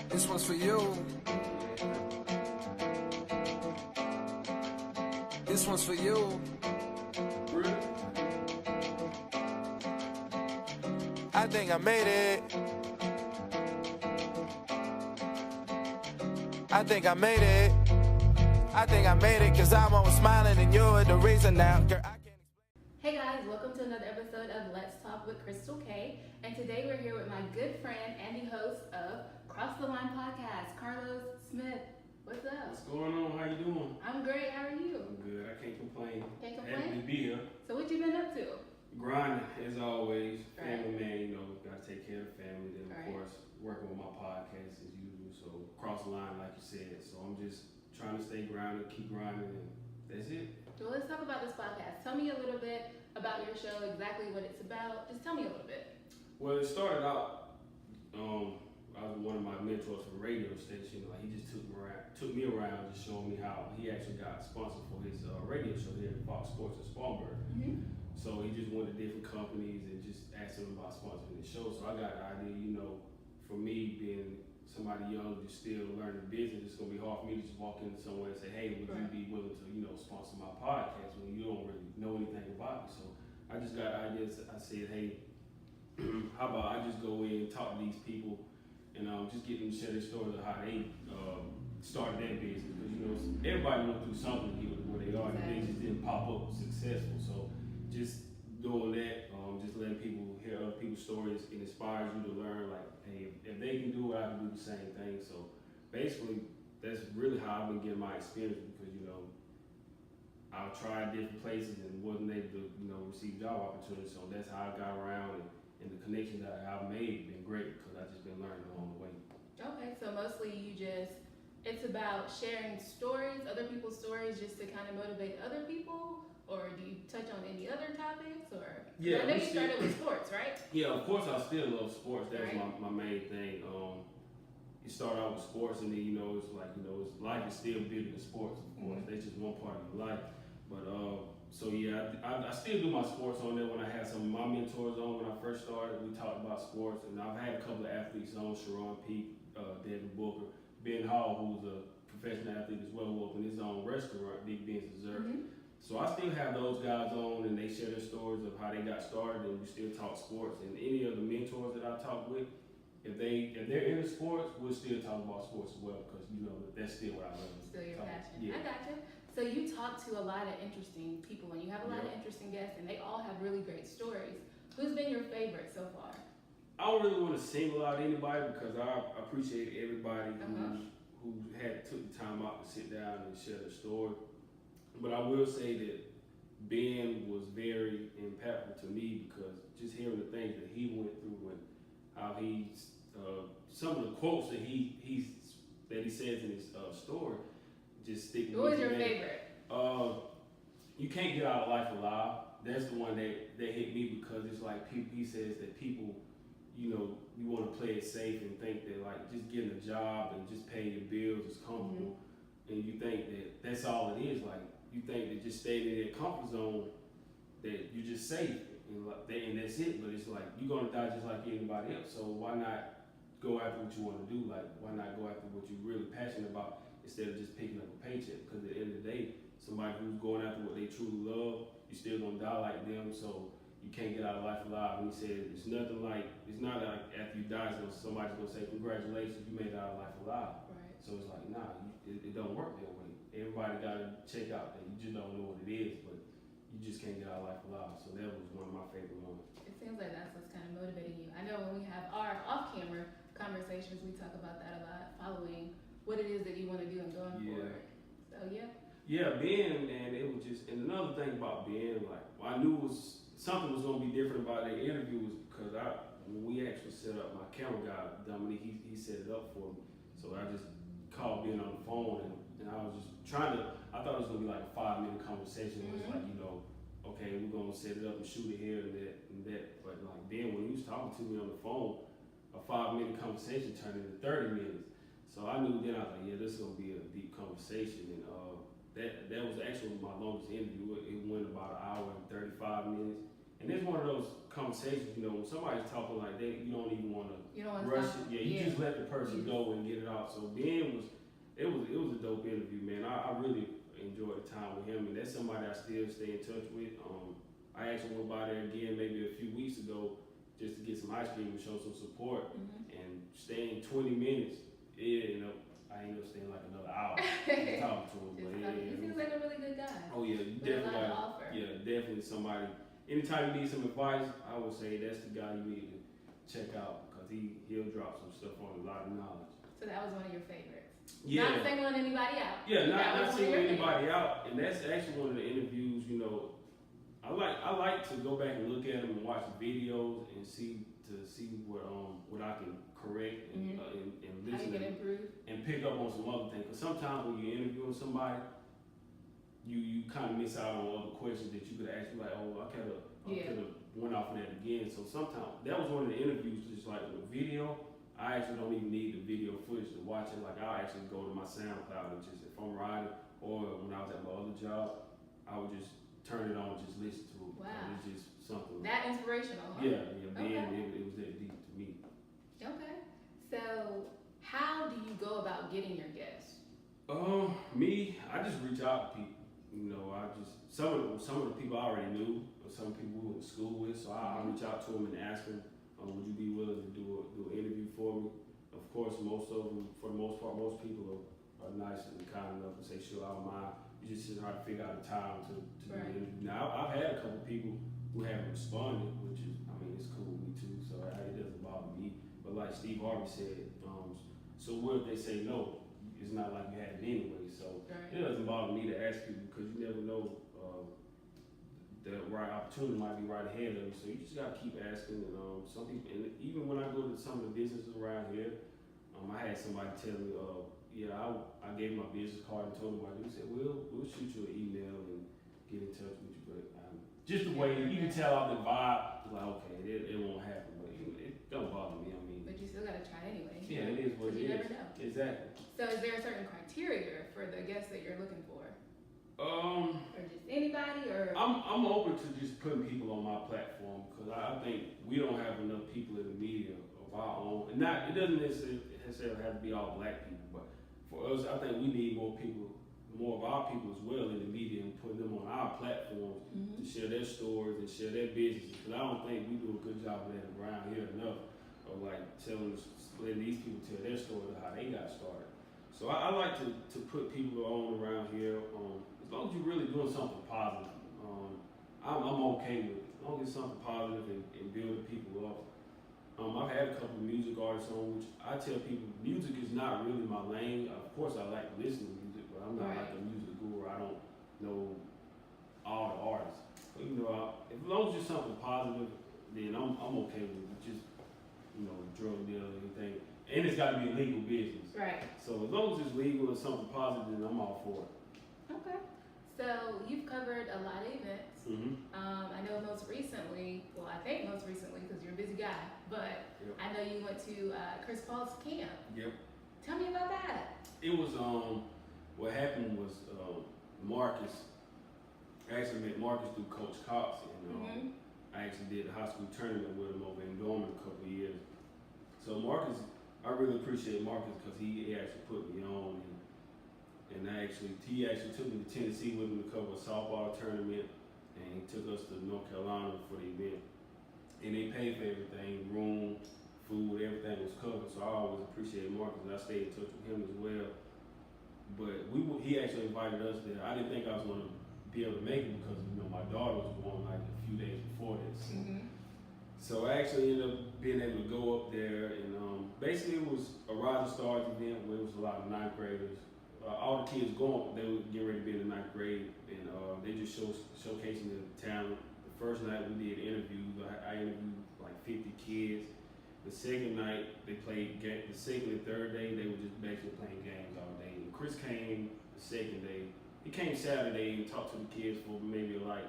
This one's for you. This one's for you. I think I made it. I think I made it. I think I made it, cause I'm always smiling and you're the reason now. Girl, I can't. Hey guys, welcome to another episode of Let's Talk with Crystal K. And today we're here with my good friend and the host of Cross the Line Podcast, Carlos Smith. What's up? What's going on? How you doing? I'm great. How are you? I'm good. I can't complain. Can't complain? Happy to be here. So what you been up to? Grinding as always. Right. Family man, you know, gotta take care of the family. Then of Right. course working with my podcast as usual. So cross the line like you said. So I'm just trying to stay grounded, keep grinding, and that's it. Well, let's talk about this podcast. Tell me a little bit about your show, exactly what it's about. Just tell me a little bit. Well, it started out. I was one of my mentors for the radio station. Like he just took me around, just showing me how he actually got sponsored for his radio show here at Fox Sports in Spartanburg. Mm-hmm. So he just went to different companies and just asked them about sponsoring the show. So I got the idea, you know, for me being somebody young, just still learning business, it's gonna be hard for me to just walk into somewhere and say, hey, would you be willing to, you know, sponsor my podcast when you don't really know anything about me? So I just got ideas. I said, hey, how about I just go in and talk to these people and just get them to share their stories of how they started their business. Because, you know, everybody went through something here where they are, and they just didn't pop up successful. So just doing that, just letting people hear other people's stories, it inspires you to learn, like, hey, if they can do it, I can do the same thing. So basically, that's really how I've been getting my experience, because, you know, I've tried different places and wasn't able to, you know, receive job opportunities. So that's how I got around, and the connections that I've made have been great, because I've just been learning along the way. Okay, so mostly it's about sharing stories, other people's stories, just to kind of motivate other people? Or do you touch on any other topics? Or Yeah, I know you started with sports, right? Yeah, of course I still love sports. That's right. my main thing. You start out with sports, and then, you know, it's like, you know, life is still bigger than sports, of course. Mm-hmm. That's just one part of your life. But so yeah, I still do my sports on there. When I had some of my mentors on when I first started, we talked about sports, and I've had a couple of athletes on, Sharon Peak, David Booker, Ben Hall, who's a professional athlete as well, who opened his own restaurant, Big Ben's Dessert. Mm-hmm. So I still have those guys on, and they share their stories of how they got started, and we still talk sports. And any of the mentors that I talk with, if they're into sports, we'll still talk about sports as well, because, you know, that's still what I love. Still your passion. Yeah. I gotcha. So you talk to a lot of interesting people, and you have a lot of interesting guests, and they all have really great stories. Who's been your favorite so far? I don't really want to single out anybody, because I appreciate everybody who took the time out to sit down and share their story. But I will say that Ben was very impactful to me, because just hearing the things that he went through, and how he's some of the quotes that he says in his story just stick with me. What was your favorite? You can't get out of life alive. That's the one that hit me, because it's like he says that people, you know, you want to play it safe and think that, like, just getting a job and just paying your bills is comfortable, and you think that that's all it is. Like, you think that just staying in that comfort zone, that you're just safe, and that's it. But it's like, you're gonna die just like anybody else. So why not go after what you want to do? Like, why not go after what you're really passionate about, instead of just picking up a paycheck? Because at the end of the day, somebody who's going after what they truly love, you're still gonna die like them. So you can't get out of life alive. And he said, it's not like after you die, somebody's gonna say, congratulations, you made it out of life alive. Right. So it's like, nah, it don't work that way. Everybody gotta check out that you just don't know what it is, but you just can't get out of life alive. So that was one of my favorite ones. It seems like that's what's kind of motivating you. I know when we have our off-camera conversations, we talk about that a lot, following what it is that you want to do and going forward. So yeah. Yeah, Ben, and it was just, and another thing about Ben, like, I knew something was gonna be different about that interview, was because when we actually set up, my camera guy, Dominique, he set it up for me. So I just called Ben on the phone, and I was just I thought it was gonna be like a 5-minute conversation. It was like, you know, okay, we're gonna set it up and shoot it here and that. But like, Ben, when he was talking to me on the phone, a 5-minute conversation turned into 30 minutes. So I knew then, I was like, yeah, this is gonna be a deep conversation. And that was actually my longest interview. It went about 1 hour and 35 minutes. And it's one of those conversations, you know, when somebody's talking like that, you don't even want to You don't want to rush stop. it. Yeah, you just let the person go and get it out. So Ben it was a dope interview, man. I really enjoyed the time with him, and that's somebody I still stay in touch with. I actually went by there again maybe a few weeks ago just to get some ice cream and show some support, and staying 20 minutes. Yeah, you know, I ended up staying like another hour talking to him. But He seems like a really good guy. Oh yeah, you with a lot definitely. to offer. Yeah, definitely somebody. Anytime you need some advice, I would say that's the guy you need to check out because he'll drop some stuff on a lot of knowledge. So that was one of your favorites. Yeah. Not singling anybody out. Yeah, That not was one of singling your anybody out, and that's actually one of the interviews. You know, I like to go back and look at them and watch the videos and see what I can correct and How listen you can improve. and pick up on some other things. Because sometimes when you're interviewing somebody, you kind of miss out on other questions that you could ask. Like, oh, I could have went off of that again. So sometimes that was one of the interviews, just like with video. I actually don't even need the video footage to watch it. Like I'll actually go to my SoundCloud and just if I'm riding or when I was at my other job, I would just turn it on and just listen to it. Wow. It's just something. That inspirational, huh? Yeah, Okay. it was that deep to me. Okay. So how do you go about getting your guests? Me, I just reach out to people. You know, some of the people I already knew, or some people we went to school with. So I reach out to them and ask them, would you be willing to do an interview for me? Of course, most of them, for the most part, most people are nice and kind enough to say, sure, I don't mind. You just try to figure out a time to do the interview. Now, I've had a couple people who haven't responded, which is, I mean, it's cool with me too, so it doesn't bother me. But like Steve Harvey said, so what if they say no? It's not like you had it anyway, so it doesn't bother me to ask people because you never know the right opportunity might be right ahead of you. So you just gotta keep asking. And some people, and even when I go to some of the businesses around here, I had somebody tell me, I gave my business card and told them what I do. He said, we'll shoot you an email and get in touch with you. But just the way you can tell off the vibe, like okay, it won't happen. But it don't bother me. I mean, But you still gotta try anyway. yeah, it is what it is. You never know. Exactly. So is there a certain criteria for the guests that you're looking for? Or Um, just anybody, or I'm open to just putting people on my platform because I think we don't have enough people in the media of our own, and it doesn't necessarily have to be all black people, but for us, I think we need more of our people as well in the media and putting them on our platforms to share their stories and share their businesses. Because I don't think we do a good job of that around here enough, of like letting these people tell their story of how they got started. So I like to put people on around here. As long as you're really doing something positive, I'm okay with it. As long as it's something positive and building people up. I've had a couple of music artists on, which I tell people, music is not really my lane. Of course, I like listening to music, but I'm not like a music guru. I don't know all the artists. But, you know, as long as it's something positive, then I'm okay with it. Just, you know, drug deal or anything. And it's got to be a legal business. right? So as long as it's legal and something positive, then I'm all for it. Okay. So you've covered a lot of events. I know most recently, because you're a busy guy, but I know you went to Chris Paul's camp. Yep. Tell me about that. It was what happened was Marcus. I actually met Marcus through Coach Cox, and I actually did a high school tournament with him over in Dorman a couple of years. So Marcus, I really appreciate Marcus because he actually put me on, and he actually took me to Tennessee with him to cover a softball tournament, and he took us to North Carolina for the event. And they paid for everything, room, food, everything was covered. So I always appreciate Marcus, and I stayed in touch with him as well. But he actually invited us there. I didn't think I was going to be able to make it because my daughter was born like a few days before this. So I actually ended up being able to go up there, and basically it was a Rising Stars event where it was a lot of ninth graders. All the kids they were getting ready to be in the ninth grade, and they just showcasing their talent. The first night we did interviews. I interviewed like 50 kids. The second night they played the second and third day they were just basically playing games all day. And Chris came the second day. He came Saturday and talked to the kids for maybe like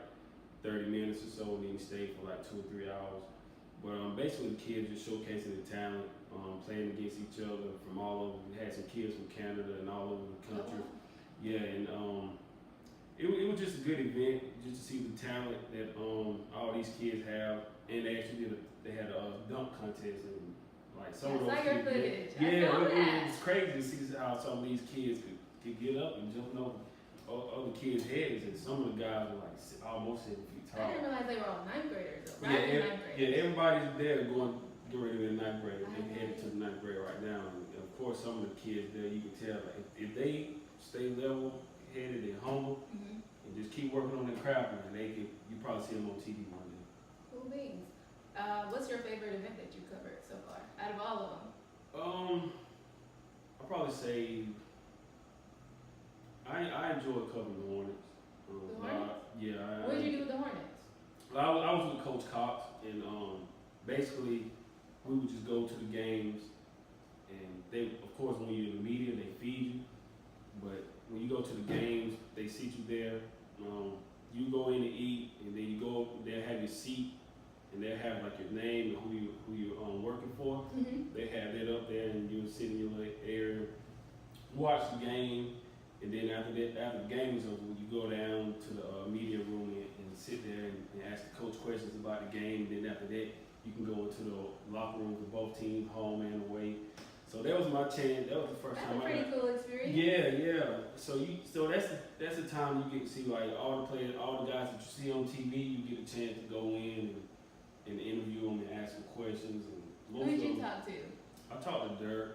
30 minutes or so, and then he stayed for like 2 or 3 hours. But basically the kids just showcasing their talent, playing against each other from all over. We had some kids from Canada and all over the country. Yeah, and it was just a good event, just to see the talent that all these kids have, and they actually they had a dunk contest, and like some of those I saw your kids, footage. it was crazy to see how some of these kids could get up and jump over other kids' heads, and some of the guys were like almost 7 feet tall. I didn't realize they were all ninth graders. Though. Yeah, Ninth yeah, everybody's there getting ready to the ninth grade. They're Okay. headed to the ninth grade right now, and of course, some of the kids there, you can tell like, if they stay level-headed and humble. Mm-hmm. And just keep working on their craft, and you probably see them on TV one day. Cool beans. What's your favorite event that you covered so far, out of all of them? I'll probably say I enjoy covering the Hornets. The Hornets? Yeah. What did you do with the Hornets? Well, I was with Coach Cox, and basically we would just go to the games, and they, of course, when you're in the media, they feed you, but when you go to the games, they seat you there. You go in to eat, and then you go. They'll have your seat, and they'll have like your name and who you're working for. Mm-hmm. They have that up there, and you sit in your little area, watch the game, and then after the game is over, you go down to the media room and sit there and ask the coach questions about the game. And then after that, you can go into the locker room with both teams, home and away. So that was my chance. That was the first That's time a pretty cool experience. Yeah. So that's the time you get to see like all the players, all the guys that you see on TV. You get a chance to go in and interview them and ask them questions. And Who did you talk to? I talked to Dirk,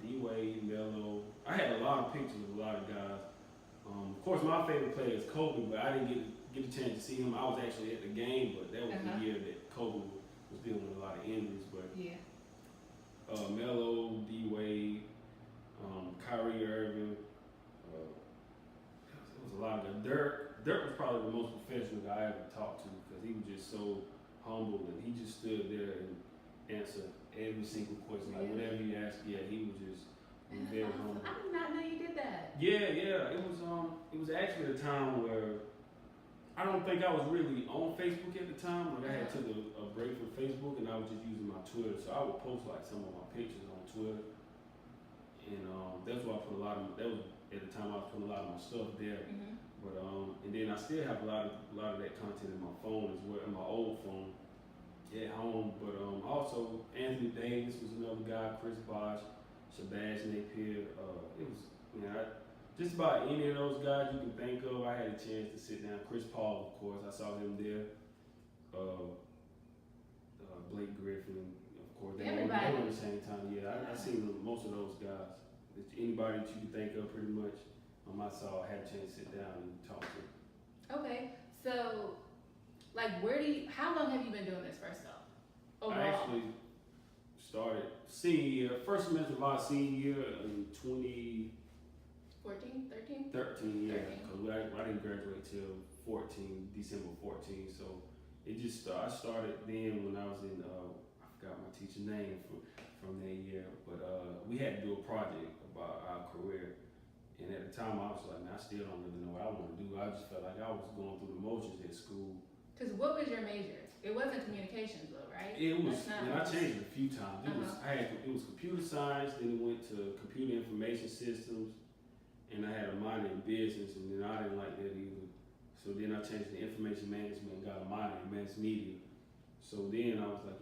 D-Wade, Melo. I had a lot of pictures of a lot of guys. Of course, my favorite player is Kobe, but I didn't get a chance to see him. I was actually at the game, but that was the year that Kobe was dealing with a lot of injuries. But yeah. Melo, D-Wade, Kyrie Irving, it was a lot of guys. Dirk was probably the most professional guy I ever talked to because he was just so humble and he just stood there and answered every single question. Like whatever you asked, he was very humble. I did not know you did that. Yeah. It was actually a time where I don't think I was really on Facebook at the time. Like I had took a break from Facebook and I was just using my Twitter. So I would post like some of my pictures on Twitter. And that's why I put that was at the time I was putting a lot of my stuff there. Mm-hmm. But and then I still have a lot of that content in my phone as well, in my old phone at home. But also Anthony Davis was another guy, Chris Bosh, Shabazz Napier. It was just about any of those guys you can think of. I had a chance to sit down. Chris Paul, of course, I saw him there. Blake Griffin, of course. They were at the same time. Yeah, I seen most of those guys. Anybody that you can think of, pretty much. I saw, I had a chance to sit down and talk to. Okay, so like, how long have you been doing this first off? Overall? I actually started senior year, first semester of my senior year in 2013, 13? yeah, because I didn't graduate till December 14, so it just I started then when I was in, I forgot my teacher's name from that year, but we had to do a project about our career. And at the time, I was like, man, I still don't really know what I want to do. I just felt like I was going through the motions at school. Because what was your major? It wasn't communications, though, right? It was, and I changed it a few times. It was computer science, then it went to computer information systems, and I had a minor in business, and then I didn't like that either. So then I changed to information management and got a minor in mass media. So then I was like,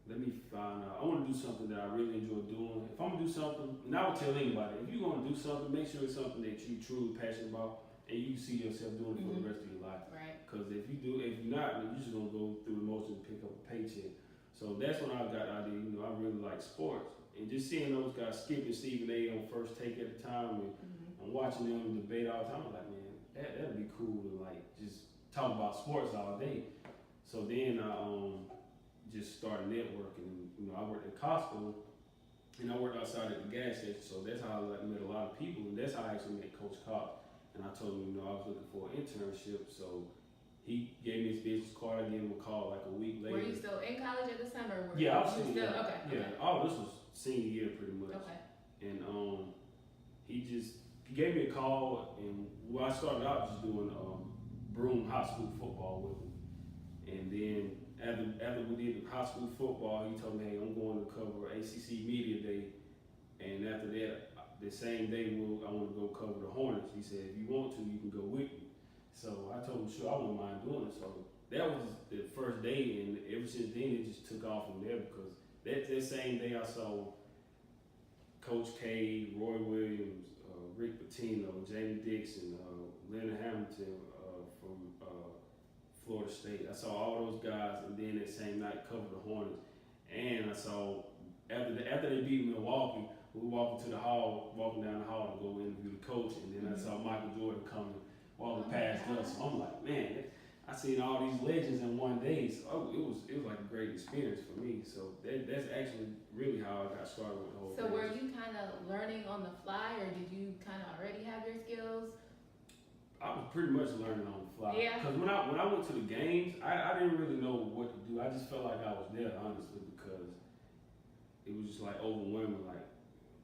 let me find out. I want to do something that I really enjoy doing. If I'm gonna do something, and I would tell anybody, if you're gonna do something, make sure it's something that you're truly passionate about, and you see yourself doing it for the rest of your life. Right. Because if you're not, then you're just gonna go through the motions and pick up a paycheck. So that's when I got the idea. I really like sports, and just seeing those guys, Skip and Stephen A. on First Take at the time, and watching them debate all the time, I was like, man, that'd be cool to like just talk about sports all day. So then I just started networking. I worked at Costco, and I worked outside at the gas station. So that's how I met a lot of people, and that's how I actually met Coach Cox. And I told him, I was looking for an internship. So he gave me his business card. I gave him a call like a week later. Were you still in college at this time, or I was still? Okay. Yeah. All this was senior year pretty much. Okay. And he gave me a call, and I started out just doing Broome High School football with him, and then. After we did high school football, he told me, hey, I'm going to cover ACC Media Day. And after that, the same day I want to go cover the Hornets. He said, if you want to, you can go with me. So I told him, sure, I wouldn't mind doing it. So that was the first day, and ever since then it just took off from there because that same day I saw Coach K, Roy Williams, Rick Pitino, Jamie Dixon, Leonard Hamilton from Florida State. I saw all those guys, and then that same night covered the Hornets. And I saw after they beat Milwaukee, we walking down the hall to go interview the coach, and then I saw Michael Jordan coming walking past us. So I'm like, man, I seen all these legends in one day. So it was like a great experience for me. So that's actually really how I got started with the whole thing. So were you kind of learning on the fly, or did you kind of already have your skills? I was pretty much learning on the fly. Yeah. Because when I went to the games, I didn't really know what to do. I just felt like I was there, honestly, because it was just like overwhelming. Like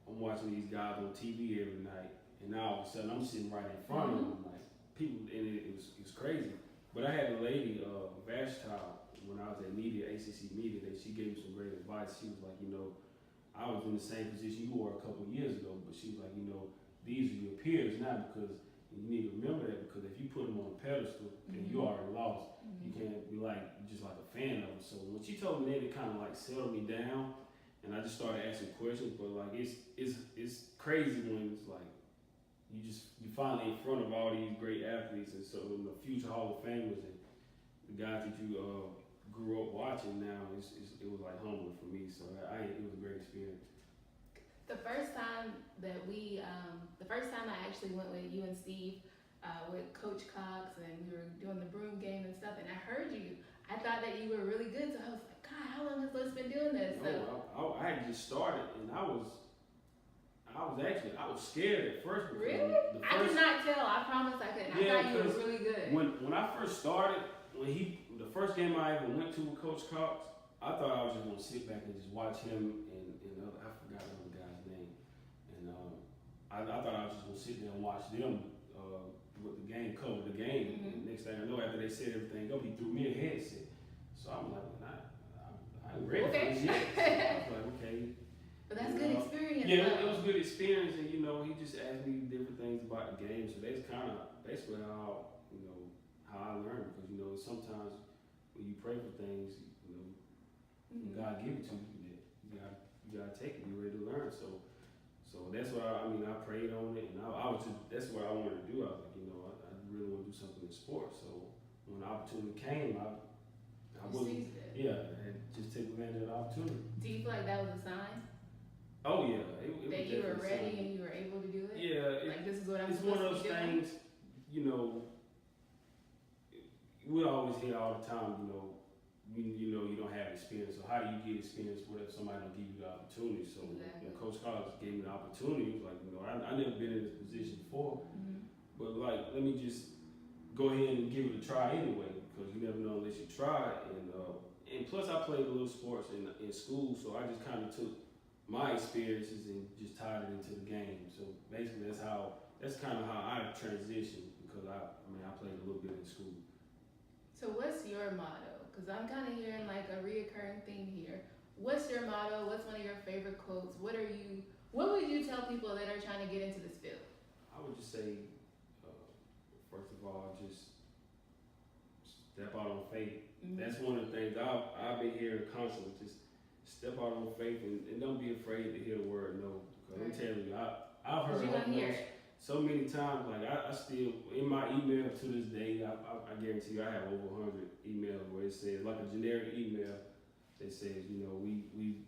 I'm watching these guys on TV every night, and now all of a sudden I'm sitting right in front of them, like people, and it was crazy. But I had a lady, Vashti, when I was at ACC Media Day, she gave me some great advice. She was like, I was in the same position you were a couple of years ago, but she was like, these are your peers now, because you need to remember that, because if you put them on a pedestal, then you already lost. You can't be just like a fan of them. So when she told me that, it kind of like settled me down, and I just started asking questions. But like it's crazy when it's like you finally in front of all these great athletes, and so the future Hall of Famers and the guys that you grew up watching. Now it was like humbling for me. So it was a great experience. The first time I actually went with you and Steve, with Coach Cox, and we were doing the broom game and stuff, and I heard you. I thought that you were really good, so I was like, God, how long has Les been doing this? No, I had just started, and I was scared at first. Really? I could not tell. I promise I couldn't. I thought you were really good. When I first started, the first game I ever went to with Coach Cox, I thought I was just gonna sit back and just watch him and I forgot the other guy's name, and I thought I was just gonna sit there and watch them with the game, cover the game. And next thing I know, after they set everything up, he threw me a headset. So I'm like, I'm ready for this yet. So I was like, okay. But that's good experience. Yeah, it was good experience, and he just asked me different things about the game. So that's kind of basically how I learned, because sometimes when you pray for things, God give it to you. You gotta take it. Be ready to learn. So that's what I prayed on it, and that's what I wanted to do. I was like, I really want to do something in sports. So when the opportunity came, I had just take advantage of the opportunity. Do you feel like that was a sign? Oh yeah, that you were ready and you were able to do it. Yeah, this is what I'm it's supposed one of to be those doing. things. We always hear all the time. You don't have experience. So how do you get experience? What if somebody don't give you the opportunity? So Exactly. when Coach Collins gave me the opportunity, it was like, I never been in this position before, but like, let me just go ahead and give it a try anyway, because you never know unless you try. And plus I played a little sports in school, so I just kind of took my experiences and just tied it into the game. So basically that's kind of how I transitioned, because I played a little bit in school. So what's your motto? Because I'm kind of hearing like a reoccurring theme here. What's your motto? What's one of your favorite quotes? What would you tell people that are trying to get into this field? I would just say, first of all, just step out on faith. That's one of the things I've been hearing constantly. Just step out on faith and don't be afraid to hear the word no. Because I'm telling you, I've heard so many times. Like I still, in my email to this day, I guarantee you I have over 100 emails where it says, like a generic email that says, we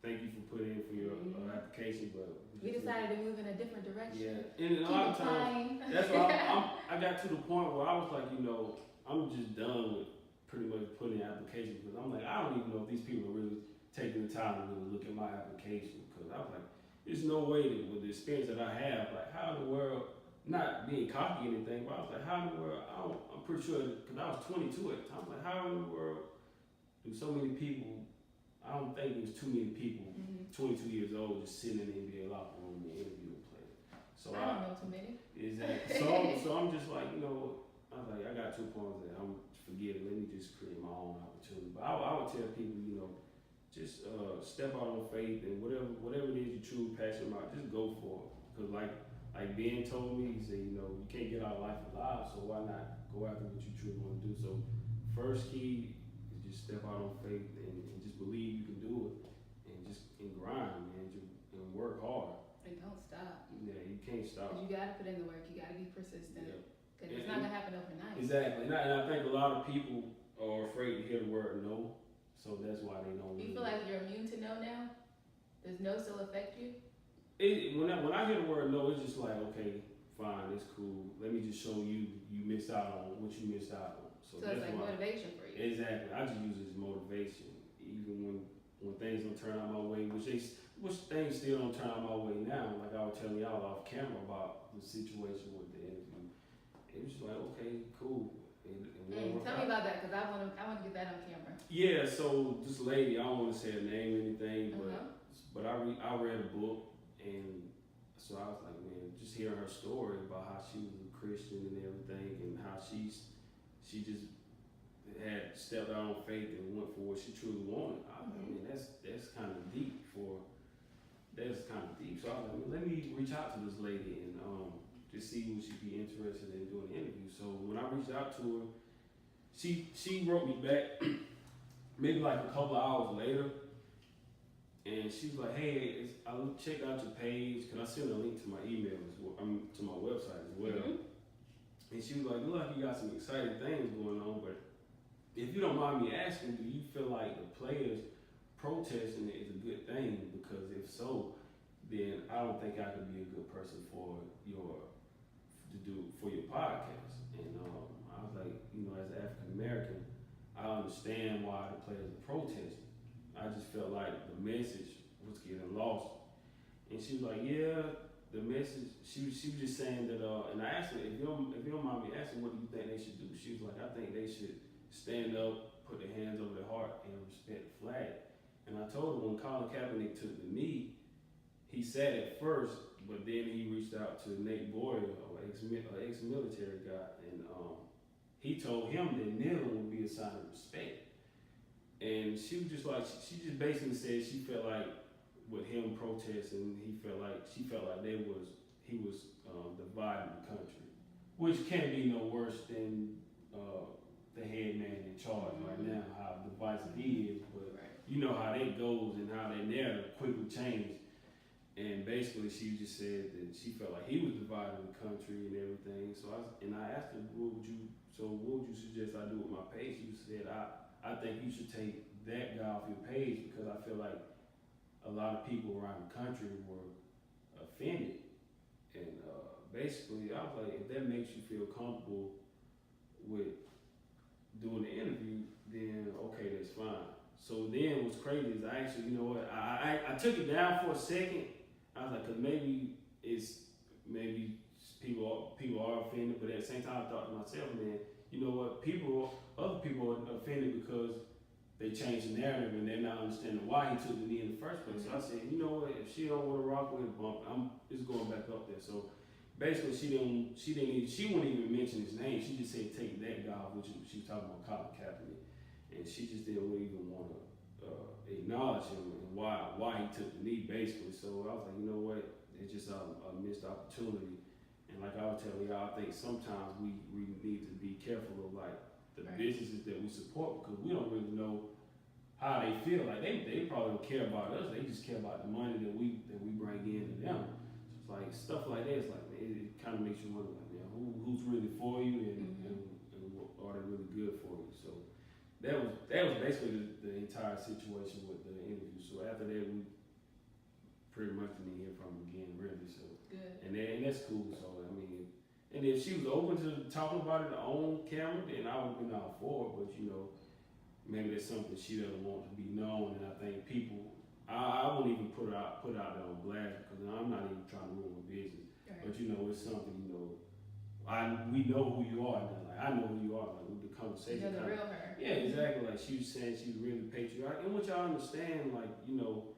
thank you for putting in for your application, but we decided to move in a different direction. Yeah, and a lot of times, that's why I got to the point where I was like, I'm just done with pretty much putting in applications, because I'm like, I don't even know if these people are really taking the time to really look at my application, because I was like, there's no way that with the experience that I have, like how in the world, not being cocky or anything, but I was like, how in the world, I'm pretty sure, because I was 22 at the time, like how in the world do so many people, I don't think there's too many people, 22 years old, just sitting in the NBA locker room and interviewing players. So I don't know too many. Exactly. So I'm just like, I was like, I got 2 points that I'm forget it, let me just create my own opportunity. But I would tell people, step out on faith and whatever it is you're truly passionate about, just go for it. Cause like Ben told me, he said, you know, you can't get out of life alive, so why not go after what you truly want to do? So first key is just step out on faith and just believe you can do it, and grind, man, and work hard. And don't stop. Yeah, you can't stop. Because you gotta put in the work. You gotta be persistent. Yeah. Because it's not gonna happen overnight. Exactly, and I think a lot of people are afraid to hear the word no, so that's why they don't. You feel like you're immune to no now? Does no still affect you? When I hear the word no, it's just like, okay, fine, it's cool. Let me just show you missed out on what you missed out on. So it's like motivation for you. Exactly. I just use it as motivation, even when things don't turn out my way, which things still don't turn out my way now. Like I was telling y'all off camera about the situation with the interview. It was just like, okay, cool. Tell me about that, because I want to get that on camera. Yeah. So this lady, I don't want to say her name or anything, but I read a book. And so I was like, man, just hearing her story about how she was a Christian and everything, and how she just had stepped out on faith and went for what she truly wanted. I mean, that's kind of deep. So I was like, let me reach out to this lady and just see who she'd be interested in doing the interview. So when I reached out to her, she wrote me back maybe like a couple of hours later. And she was like, hey, I checked out your page. Can I send a link to my email to my website as well? Mm-hmm. And she was like, look like you got some exciting things going on, but if you don't mind me asking, do you feel like the players protesting is a good thing? Because if so, then I don't think I could be a good person for your podcast. And I was like, you know, as an African American, I understand why the players are protesting. I just felt like the message was getting lost. And she was like, yeah, the message, she was just saying that, and I asked her, if you don't mind me asking, what do you think they should do? She was like, I think they should stand up, put their hands over their heart, and respect the flag. And I told her when Colin Kaepernick took the knee, he said it first, but then he reached out to Nate Boyer, an ex-military guy, and he told him that kneeling would be a sign of respect. And she was just like, she just basically said she felt like with him protesting, she felt like he was dividing the country, which can't be no worse than the head man in charge right now, how divisive he is. But you know how that goes and how that narrative quickly changed. And basically, she just said that she felt like he was dividing the country and everything. So I asked her, what would you suggest I do with my page? She said, I think you should take that guy off your page because I feel like a lot of people around the country were offended. And basically, I was like, if that makes you feel comfortable with doing the interview, then okay, that's fine. So then what's crazy is I actually, you know what, I took it down for a second. I was like, cause maybe people are offended, but at the same time I thought to myself, man, you know what, other people are offended because they changed the narrative and they're not understanding why he took the knee in the first place. So I said, you know what, if she don't want to rock with it, bump, I'm just going back up there. So basically she wouldn't even mention his name. She just said take that guy off, which she was talking about Colin Kaepernick. And she just didn't even want to acknowledge him and why he took the knee, basically. So I was like, you know what, it's just a missed opportunity. And like I was telling y'all, I think sometimes we need to be careful of like the businesses that we support because we don't really know how they feel. Like they probably don't care about us. They just care about the money that we bring in to them. So it's like stuff like that. It's like, man, it kind of makes you wonder, like, man, who's really for you and are they really good for you? So that was basically the entire situation with the interview. So after that, we pretty much didn't hear from him again, really. So good. And that's cool. So I mean, and if she was open to talking about it on camera, then I would have been all for it. But you know, maybe that's something she doesn't want to be known. And I think people, I wouldn't even put it out there on blast because I'm not even trying to ruin her business. Right. But you know, it's something, you know, we know who you are now. Like I know who you are. Like with the conversation. You're the real her. Yeah, exactly. Like she was saying, she was really patriotic, and which I understand. Like you know.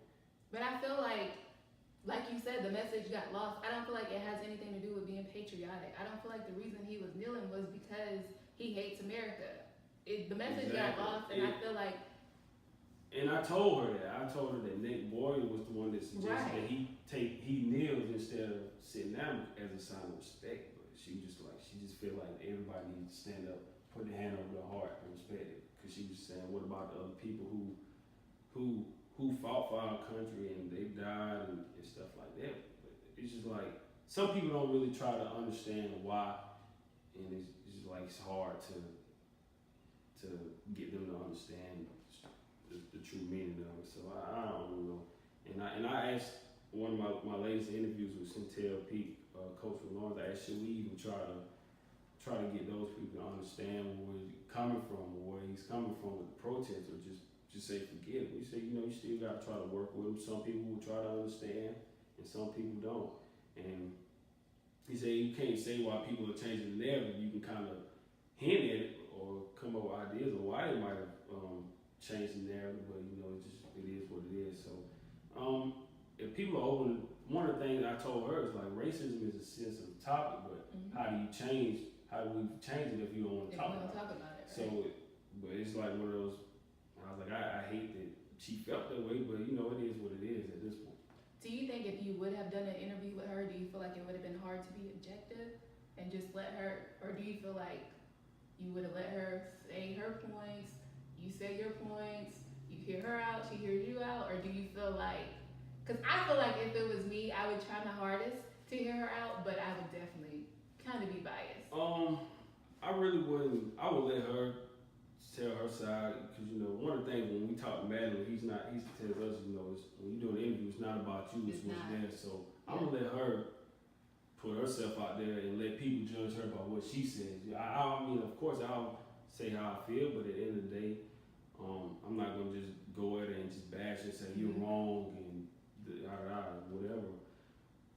But I feel like you said, the message got lost. I don't feel like it has anything to do with being patriotic. I don't feel like the reason he was kneeling was because he hates America. The message got lost, and I feel like And I told her that. I told her that Nate Boyer was the one that suggested that he kneels instead of sitting down as a sign of respect. But she just feel like everybody needs to stand up, put their hand over their heart and respect it. Because she was saying, what about the other people who fought for our country and they died and stuff like that. But it's just like some people don't really try to understand why, and it's just like it's hard to get them to understand the true meaning of it. So I don't really know. And I asked one of my latest interviews with Centel Peak, Coach for Lawrence. I asked, should we even try to get those people to understand where he's coming from, or where he's coming from with the protest, or just say forget it. We say, you still got to try to work with them. Some people will try to understand, and some people don't. And he said you can't say why people are changing the narrative. You can kind of hint at it or come up with ideas of why they might have changed the narrative, but it is what it is. So if people are open, one of the things I told her is like racism is a sensitive topic, but how do we change it if you don't want to talk about it? Right? So, but it's like one of those. I was like, I hate that she felt that way, but it is what it is at this point. Do you think if you would have done an interview with her, do you feel like it would have been hard to be objective and just let her, or do you feel like you would have let her say her points, you say your points, you hear her out, she hears you out, or do you feel like, because I feel like if it was me, I would try my hardest to hear her out, but I would definitely kind of be biased. I really wouldn't. I would let her tell her side, because one of the things when we talk to Madeline, he tells us, when you do an interview, it's not about you, it's what's there. So I'm gonna let her put herself out there and let people judge her by what she says. I mean, of course, I'll say how I feel, but at the end of the day, I'm not gonna just go at her and just bash and say you're wrong and whatever.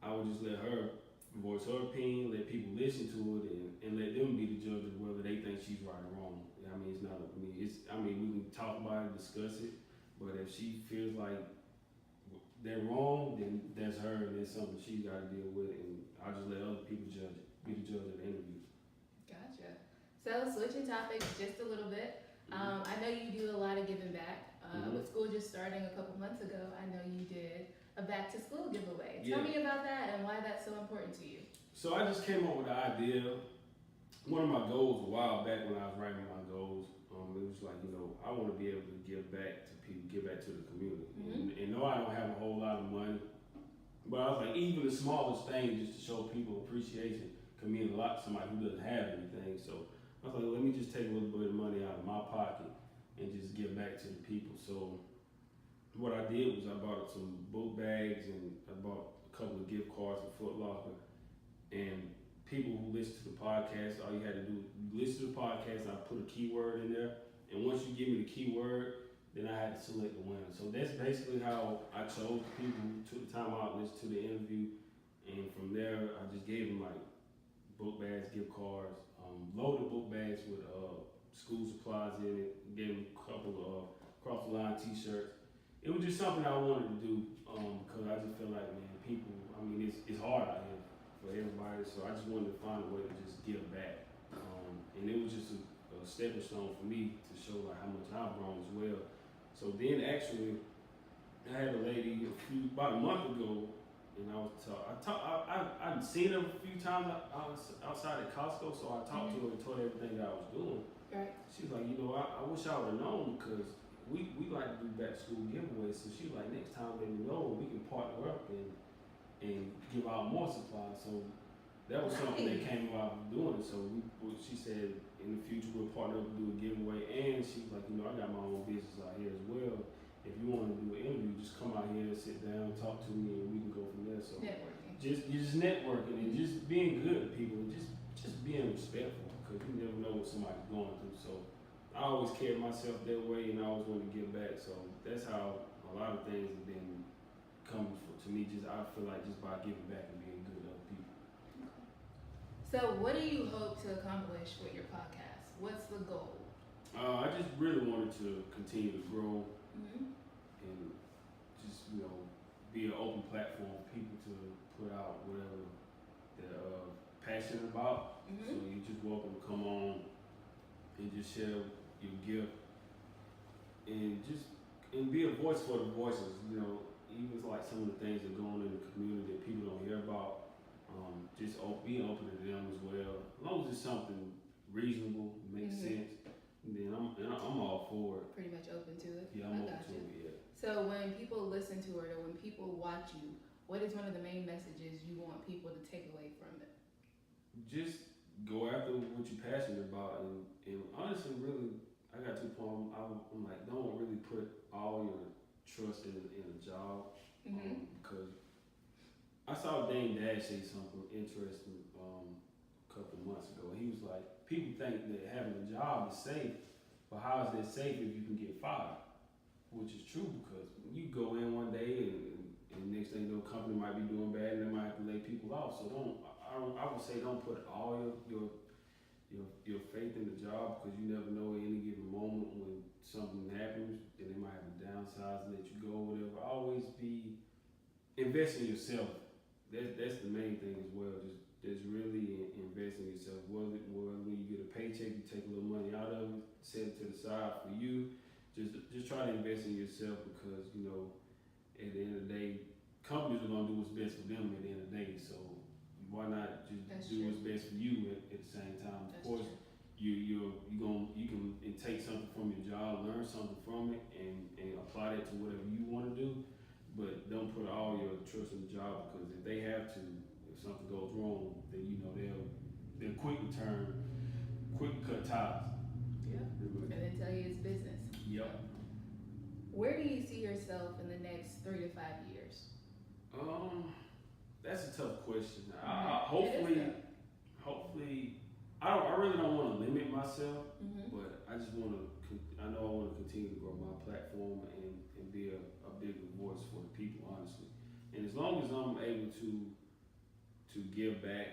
I would just let her voice her opinion, let people listen to it, and let them be the judge of whether they think she's right or wrong. I mean, it's not up to me. We can talk about it, discuss it, but if she feels like they're wrong, then that's her, and that's something she's got to deal with, and I'll just let other people judge it, be the judge of the interview. Gotcha. So switching topics just a little bit. I know you do a lot of giving back. With school just starting a couple months ago, I know you did a back to school giveaway. Tell me about that and why that's so important to you. So I just came up with the idea. One of my goals a while back when I was writing my goals, it was like, I want to be able to give back to people, give back to the community. And no, I don't have a whole lot of money, but I was like, even the smallest thing just to show people appreciation can mean a lot to somebody who doesn't have anything. So I was like, let me just take a little bit of money out of my pocket and just give back to the people. So what I did was I bought some book bags and I bought a couple of gift cards for Foot Locker. And people who listen to the podcast, all you had to do, listen to the podcast, I put a keyword in there. And once you give me the keyword, then I had to select the winner. So that's basically how I chose the people who took the time out and listened to the interview. And from there, I just gave them like book bags, gift cards, loaded book bags with school supplies in it, gave them a couple of Cross the Line t-shirts. It was just something I wanted to do because I just feel like, man, people, it's hard out here for everybody, so I just wanted to find a way to just give back. And it was just a stepping stone for me to show like how much I've grown as well. So then actually, I had a lady about a month ago, and I'd seen her a few times outside at Costco, so I talked to her and told her everything that I was doing. Right. She was like, I wish I would have known because we like to do back to school giveaways. So she was like, next time let me know, we can partner up and give out more supplies. So that was something that came about doing it. So she said in the future we'll partner up and do a giveaway. And she was like, I got my own business out here as well. If you want to do an interview, just come out here and sit down, talk to me, and we can go from there. So networking. Just networking and just being good to people, and just being respectful, because you never know what somebody's going through. So I always carried myself that way, and I always wanted to give back. So that's how a lot of things have been coming to me. I feel like just by giving back and being good to other people. So what do you hope to accomplish with your podcast? What's the goal? I just really wanted to continue to grow and just, be an open platform for people to put out whatever they're passionate about. So you're just welcome to come on and just share your gift and just and be a voice for the voices. You know, even like some of the things that go on in the community that people don't hear about. Just being open to them as well. As long as it's something reasonable, makes sense, then I'm all for it. Pretty much open to it. Yeah, I'm open to it. Yeah. So when people listen to it or when people watch you, what is one of the main messages you want people to take away from it? Just go after what you're passionate about, and honestly, really, I got to a point. I'm like, don't really put all your trust in a job, because I saw Dame Dash say something interesting a couple of months ago. He was like, people think that having a job is safe, but how is that safe if you can get fired? Which is true, because you go in one day and next thing you know, company might be doing bad and they might have to lay people off. So I would say don't put all your faith in the job, because you never know at any given moment when something happens and they might have to downsize and let you go or whatever. Always invest in yourself. That's the main thing as well. Just really invest in yourself. Whether when you get a paycheck, you take a little money out of it, set it to the side for you. Just try to invest in yourself, because you know at the end of the day, companies are gonna do what's best for them at the end of the day. So why not just do what's best for you at the same time? Of course, you can take something from your job, learn something from it, and apply that to whatever you want to do. But don't put all your trust in the job, because if they have to, if something goes wrong, then you know they'll quick cut ties. Yeah. And then tell you it's business. Yep. Where do you see yourself in the next 3 to 5 years? That's a tough question. Hopefully, I really don't want to limit myself, but I just want to. I know I want to continue to grow my platform and be a bigger voice for the people, honestly. And as long as I'm able to give back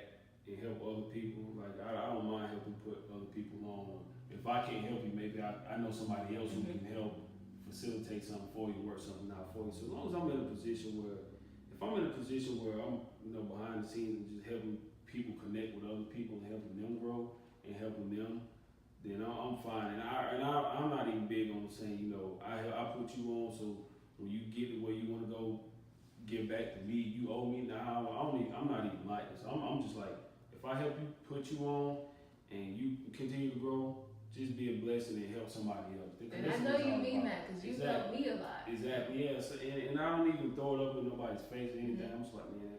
and help other people, like I don't mind helping put other people on. If I can't help you, maybe I know somebody else who can help facilitate something for you, work something out for you. So as long as I'm in a position where, if I'm in a position where I'm behind the scenes and just helping people connect with other people and helping them grow and helping them, then I'm fine. And I'm not even big on saying, I put you on, so when you get to where you want to go, give back to me. You owe me. Now I'm not even like this. I'm just like, if I help you, put you on, and you continue to grow, just be a blessing and help somebody else. And I know you mean that, because you helped me a lot. Exactly. Yeah. So, and I don't even throw it up in nobody's face or anything. I'm just like, man,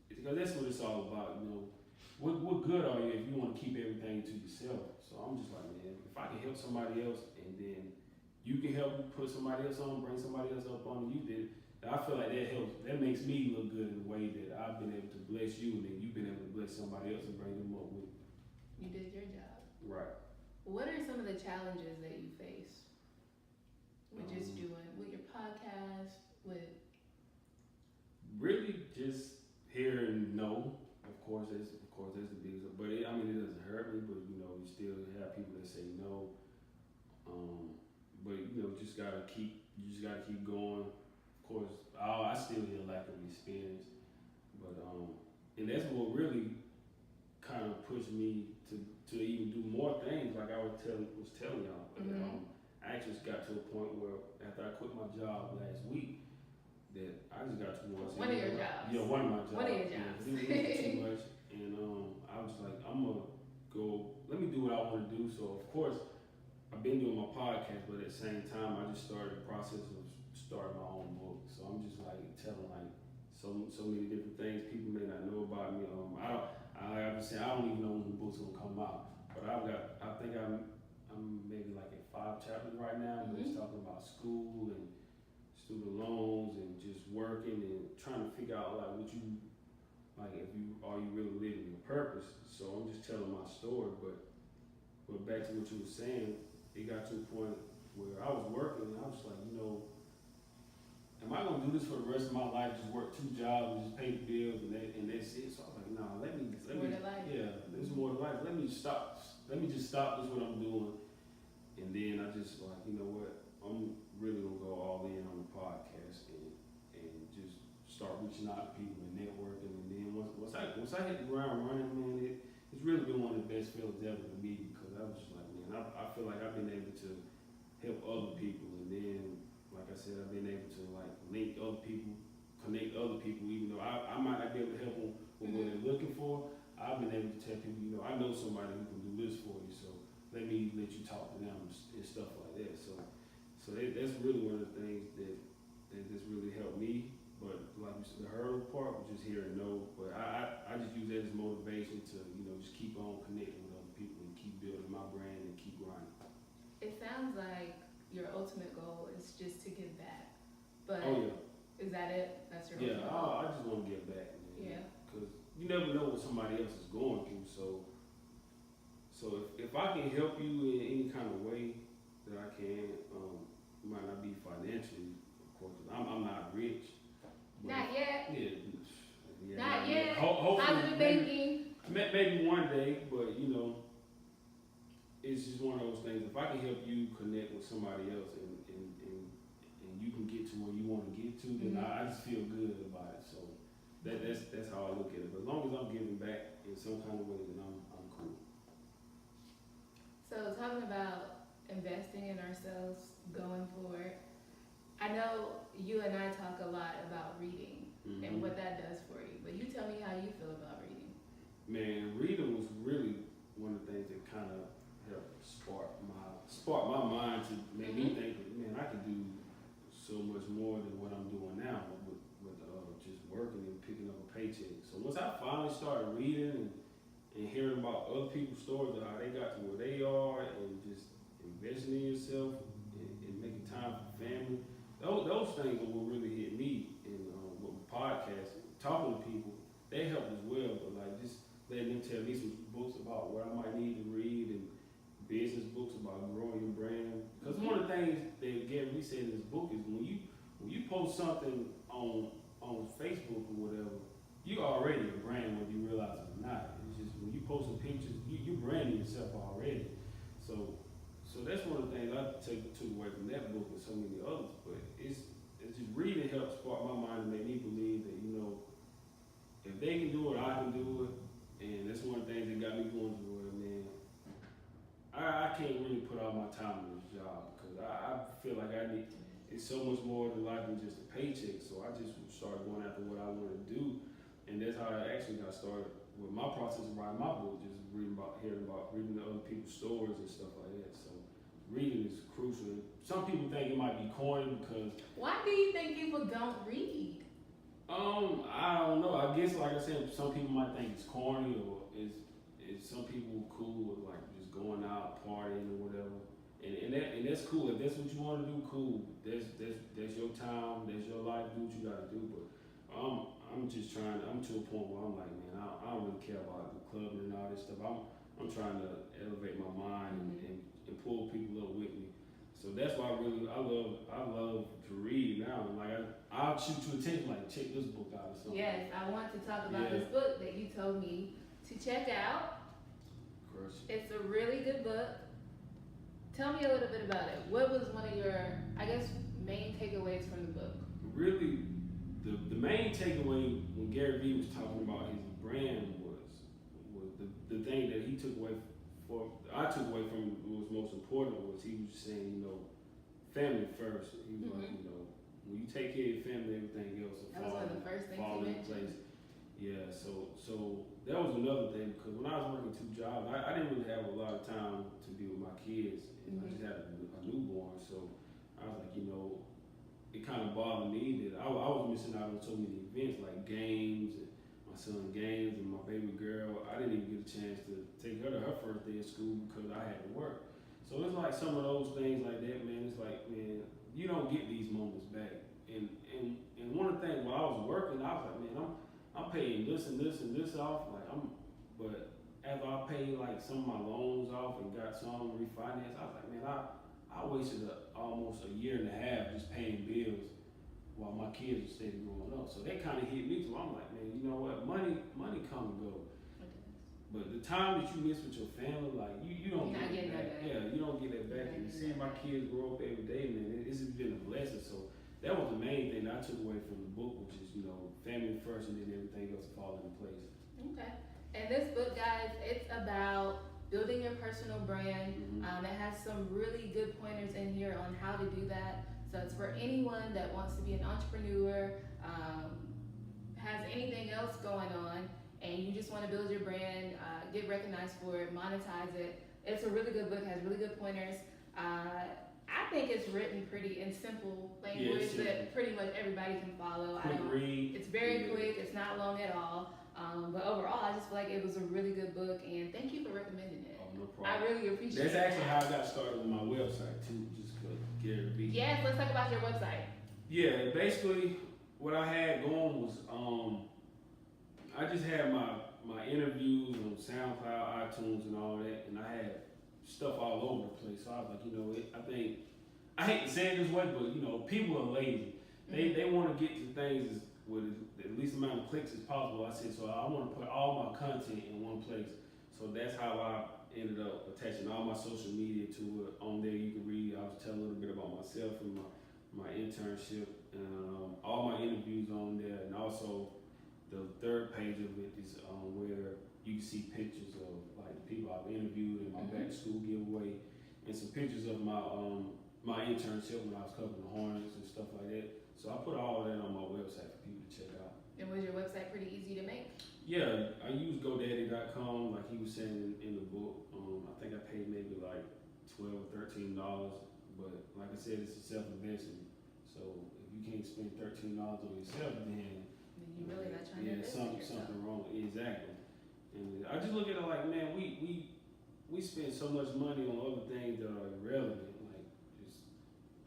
because that's what it's all about. What good are you if you want to keep everything to yourself? So I'm just like, man, if I can help somebody else, and then you can help put somebody else on, bring somebody else up on you, then I feel like that helps. That makes me look good in a way that I've been able to bless you, and then you've been able to bless somebody else and bring them up with you. You did your job. Right. What are some of the challenges that you face with just doing, with your podcast, with? Really just hearing no. Of course, that's the biggest. But it doesn't hurt me. But you still have people that say no. But you just gotta keep going. Of course, I still hear lack of experience. But and that's what really kind of pushed me to even do more things. Like I was telling y'all. But, I actually got to a point where after I quit my job last week, that I just got too much. One of your jobs. Yeah, one of my jobs. One of your jobs. It was too much, and I was like, I'm gonna go. Let me do what I want to do. So of course, I've been doing my podcast, but at the same time, I just started the process of starting my own book. So I'm just like telling so many different things people may not know about me. I don't even know when the book's gonna come out, but I think I'm maybe like at 5 chapters right now. But it's talking about school and student loans and just working and trying to figure out are you really living your purpose? So I'm just telling my story, but back to what you were saying, it got to a point where I was working and I was like, am I gonna do this for the rest of my life? Just work 2 jobs and just pay the bills and that's it. So I was like, no, let me there's more to life. Let me just stop this what I'm doing. And then I just like, you know what, I'm really gonna go all in on the podcast and just start reaching out to people and networking. And then once I hit the ground running, man, it's really been one of the best feelings ever to me, because I was just like, man, I feel like I've been able to help other people. And then, like I people, connect other people, even though I might not be able to help them with what they're looking for. I've been able to tell people, you know, I know somebody who can do this for you, so let me let you talk to them and stuff like that. So that's really one of the things that just really helped me. But like you said, the hurdle part was just hearing no. But I just use that as motivation to, you know, just keep on connecting with other people and keep building my brand and keep grinding. It sounds like your ultimate goal is just to give back. But Oh yeah. is that it? That's your Yeah, ultimate goal? I just want to give back, man. Yeah. Because you never know what somebody else is going through. So if I can help you in any kind of way that I can, it might not be financially, of course. I'm not rich. But Not yet. Yeah. Not yet. Hopefully, Positive thinking. maybe one day, but you know, it's just one of those things. If I can help you connect with somebody else and you can get to where you want to get to, then I just feel good about it. So that's how I look at it. But as long as I'm giving back in some kind of way, then I'm cool. So talking about investing in ourselves going forward, I know you and I talk a lot about reading and what that does for you. But you tell me how you feel about reading. Man, reading was really one of the things that kind of helped spark my mind to make me think that, man, I could do so much more than what I'm doing now with just working and picking up a paycheck. So once I finally started reading and hearing about other people's stories of how they got to where they are and just investing in yourself and making time for family, those things are what really hit me. And with my podcast, talking to people, they help as well. But like just letting them tell me some books about what I might need to read and business books about growing your brand. Because one of the things that Gary Vee said in his book is when you post something on Facebook or whatever, you already a brand whether you realize it or not. It's just when you posting pictures, you branding yourself already. So that's one of the things I took away from that book and so many others. But it's just reading helps spark my mind and make me believe that, you know, if they can do it, I can do it. And that's one of the things that got me going to where, man, I can't really put all my time in this job because I feel like it's so much more to life than just a paycheck. So I just started going after what I want to do. And that's how I actually got started with my process of writing my book, just reading other people's stories and stuff like that. So reading is crucial. Some people think it might be corny because... Why do you think people don't read? I don't know. I guess, like I said, some people might think it's corny or is some people cool with like just going out, partying or whatever. And that's cool. If that's what you want to do, cool. That's your time, that's your life, do what you gotta do. But I'm just trying, I'm to a point where I'm like, man, I don't really care about the clubbing and all this stuff. I'm trying to elevate my mind and pull people up with me. So that's why I love to read now. And like I'll shoot you a text like, check this book out or something. Yes, I want to talk about this book that you told me to check out. Crush. It's a really good book. Tell me a little bit about it. What was one of your, I guess, main takeaways from the book? Really, the main takeaway when Gary Vee was talking about his brand was the thing that he took away I took away from what was most important was he was saying, you know, family first. He was like, you know, when you take care of your family, everything else will That was one of the first things he into mentioned. place. Yeah, so that was another thing because when I was working 2 jobs, I didn't really have a lot of time to be with my kids. And I just had a newborn, so I was like, you know, it kind of bothered me that I was missing out on so many events like games and my son's games and my baby girl. I didn't even get a chance to take her to her first day of school because I had to work. So it's like some of those things like that, man. It's like, man, you don't get these moments back. And one of the things while I was working, I was like, man, I'm paying this and this and this off. But after I paid like some of my loans off and got some refinanced, I was like, man, I wasted almost a year and a half just paying bills while my kids were steady growing up. So that kind of hit me too. I'm like, man, you know what? Money come and go. But the time that you miss with your family, like you don't get that back. Yeah, you don't get that back. And seeing my kids grow up every day, man, it's been a blessing. So that was the main thing that I took away from the book, which is, you know, family first and then everything else will fall into place. Okay. And this book, guys, it's about building your personal brand. It has some really good pointers in here on how to do that. So it's for anyone that wants to be an entrepreneur, has anything else going on, and you just want to build your brand, get recognized for it, monetize it. It's a really good book, has really good pointers. I think it's written pretty in simple language that pretty much everybody can follow. Quick read. It's very quick, it's not long at all. But overall, I just feel like it was a really good book, and thank you for recommending it. Oh, no problem. I really appreciate it. That's actually how I got started with my website too, just to get it beat. Yes, let's talk about your website. Yeah, basically what I had going was I just had my interviews on SoundCloud, iTunes, and all that, and I had stuff all over the place. So I was like, I hate to say it this way, but people are lazy. They want to get to things with the least amount of clicks as possible. I said, so I want to put all my content in one place. So that's how I ended up attaching all my social media to it. On there you can read, I was telling a little bit about myself and my internship, and all my interviews on there, and also the third page of it is where you can see pictures of like the people I've interviewed in my back to school giveaway, and some pictures of my my internship when I was covering the Hornets and stuff like that. So I put all of that on my website for people to check out. And was your website pretty easy to make? Yeah, I use GoDaddy.com like he was saying in the book. I think I paid maybe like $12 or $13, but like I said, it's a self-investment. So if you can't spend $13 on yourself, then you really not trying to invest in yourself. Something wrong. Exactly. And I just look at it like, man, we spend so much money on other things that are irrelevant, like just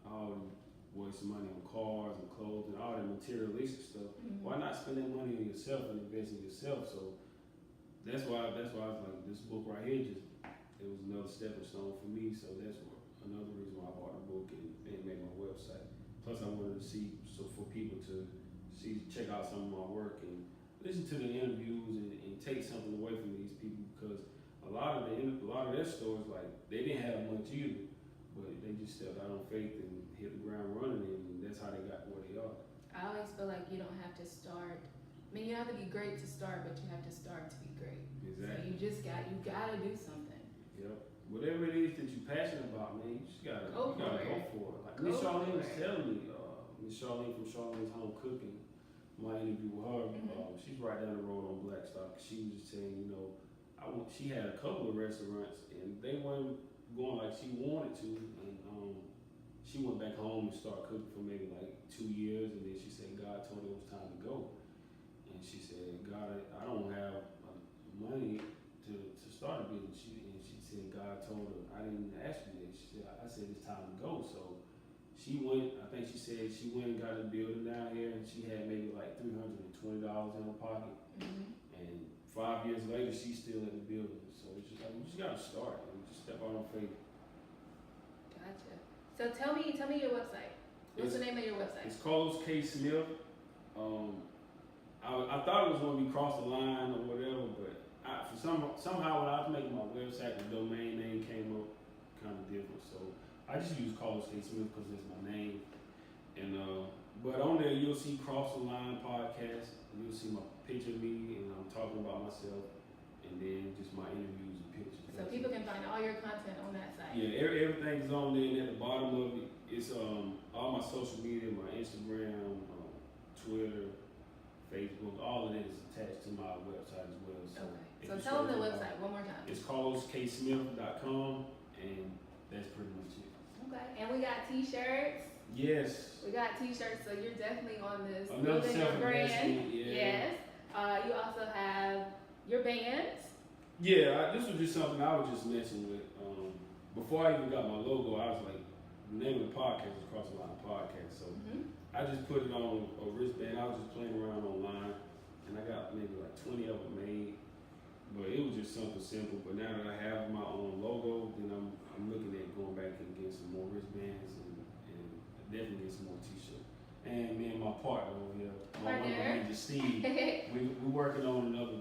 all wasting money on cars and clothes and all that materialistic stuff. Why not spend that money on yourself and invest in yourself? So that's why I was like, this book right here it was another stepping stone for me. So that's another reason why I bought the book and made my website. Plus I wanted to for people to check out some of my work and listen to the interviews and take something away from these people, because a lot of their stories, like, they didn't have much either, but they just stepped out on faith and hit the ground running, and that's how they got where they are. I always feel like you don't have to start. I mean, you have to be great to start, but you have to start to be great. Exactly. So you gotta do something. Yep. Whatever it is that you're passionate about, man, you just gotta go for it. Like Miss Charlene was telling me, Miss Charlene from Charlene's Home Cooking, my interview with her, she's right down the road on Blackstock. She was just saying, she had a couple of restaurants and they weren't going like she wanted to, and she went back home and started cooking for maybe like 2 years, and then she said God told her it was time to go, and she said, God, I don't have money to start a business. And she said God told her, I didn't ask you that. She said, I said it's time to go. So she went, I think she said she went and got a building down here, and she had maybe like $320 in her pocket. And 5 years later, she's still in the building. So it's just like, you just gotta start and just step out on faith. Gotcha. So tell me your website. What's the name of your website? It's Carlos K. Smith. I thought it was gonna be Cross the Line or whatever, but somehow when I was making my website, the domain name came up kind of different. So I just use Carlos K. Smith because it's my name. And but on there you'll see Cross the Line podcast. You'll see my picture of me and I'm talking about myself, and then just my interviews and pictures. So people can find all your content on that site. Yeah, everything's on there, and at the bottom of it, it's all my social media, my Instagram, Twitter, Facebook, all of it is attached to my website as well. So, so tell them the website one more time. It's carlosksmith.com, and that's pretty much it. Okay, and we got t-shirts. Yes. We got t-shirts, so you're definitely on this. Another self-investment, yeah. Yes. You also have your bands. Yeah, this was just something I was just messing with. Before I even got my logo, I was like, the name of the podcast is Cross the Line Podcast. So I just put it on a wristband. I was just playing around online, and I got maybe like 20 of them made. But it was just something simple. But now that I have my own logo, then I'm looking at going back and getting some more wristbands and definitely get some more t-shirts. And me and my partner over here, my manager Steve, we're working on another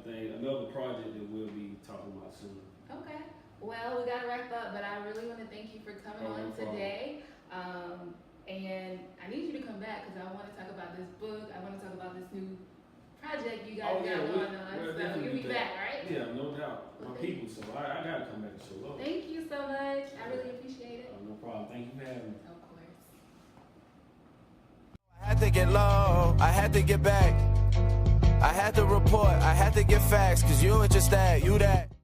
project that we'll be talking about soon. Okay. Well, we gotta wrap up, but I really want to thank you for coming on today. And I need you to come back because I want to talk about this book. I want to talk about this new project you guys got going on. So you'll be back, right? Yeah, no doubt. My people, so I gotta come back and show love. Thank you so much. I really appreciate it. No problem. Thank you for having me. Of course. get low. I had to get back. I had to report, I had to get facts, cause you were just that, you that.